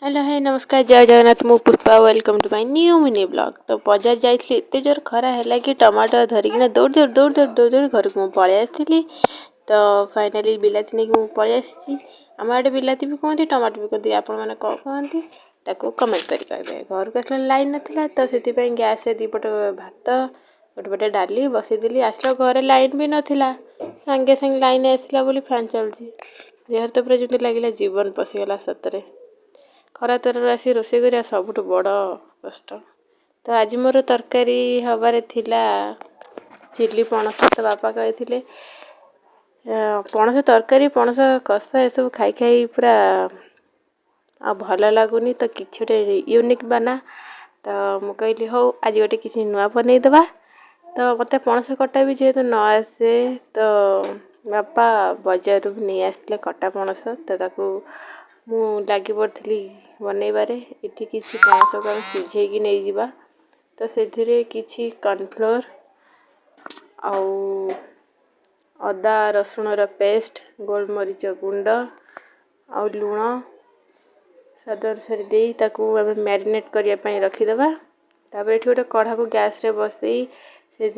Hello hi नमस्कार जय जगन्नाथ मु Pushpa welcome to my new mini blog. तो बजार जाइए एत जोर खरा है कि टमाटो धरिकी दौड़ घर को पलि आसी। तो फाइनाली बिलाती नहीं मुझे पलि आसी। आम आड़े बिलाती भी कहते टमाटो भी कहते आपण मैंने कौन कहती ताको कमेंट करेंगे। घर को आसला लाइन नाला तो से गैस दीपट भात गोटे पटे डाली बसईदी आसला घर लाइन भी नाला सांगे सांगे लाइन आसला बोली फैन चलुची देहर तो पूरा जमी लगे जीवन पशिगला सतरे। खरा तरह आसी रोषे करिया सबुठ बड़ कष्ट। तो आज मोर तरकारी हबार थिला चिली पणस। तो बापा कही पणस तरकारी पणस कषा ये सब खाई खाई पूरा आ भल लगुनि तो किसी गोटे यूनिक बना। तो मुझे कहली हौ आज गोटे किसी नुआ बनईदे। तो मत पणस कटा भी जेहेतु न आसे तो बापा बजार नहीं आसते कटा पणस। तो ताकू मु लगी पड़ी बनईबारे इठी किसी पणस को आम सिझे नहीं जावा। तो से किसी कॉर्नफ्लोर आउ अदा रसुण पेस्ट गोलमरीच गुंड आउ लुण स्वाद अनुसार दे ताकू मैरिनेट करने रखीदे। तापर ये गोटे कढ़ा को गैस रे बसई से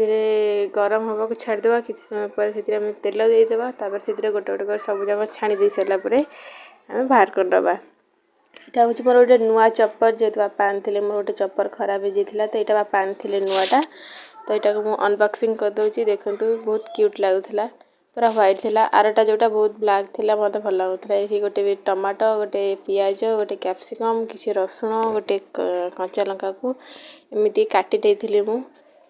गरम हवा को छाड़देवा किसी समय पर से तेल देदेवा। तापर से गोटे गोटे सब जाक छाणी दे सारापर आम बाहर करदे। यहाँ हूँ मोर गोटे नुआ चपर जेहतु बापा आनी मोर गोटे चपर खराब हो जाता तो यहाँ बापा आनी नुआटा। तो यहाँ को मुझे अनबॉक्सिंग करदे देखूँ बहुत क्यूट लगुला पूरा व्हाइट थिला। आरटा जोटा बहुत ब्लैक थिला मत भल लगुला। ये गोटे भी टमाटो गोटे पियाज गोटे कैप्सिकम किसी रसुण गोटे कंचा लंका को एमती काटी देती मु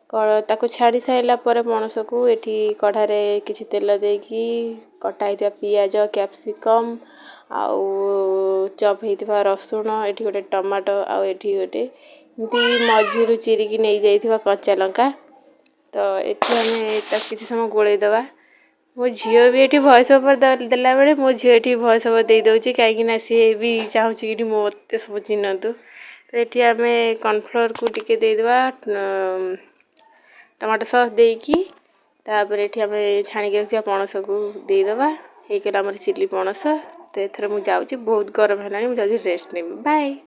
ताको छाड़ी सारा पणस को एठी कढ़ारे किसी तेल देकी कटा पियाज कैप्सिकम आउ चप होता रसुण एठी गोटे टमाटो आउ एठी गोटे एमती मझीरु चिरिकी नहीं जाइथिबा कंचा लंका। तो ये किसी समय गोलैदे। मो झील भी ये भॉइस ओवर देला बेले मो झील ये भॉइस ओवर दे दौची कहीं सी भी चाहूँ कि मत सब चिन्हतु। तो ये आम कॉर्नफ्लोर को टिके देदेवा टमाटो सॉस देकी तापर ये आम छाणी रखा पणस को देदेवा होगला चिली पणस। तो एथर मुझे बहुत गरम है मुझे रेस्ट नेबी बाय।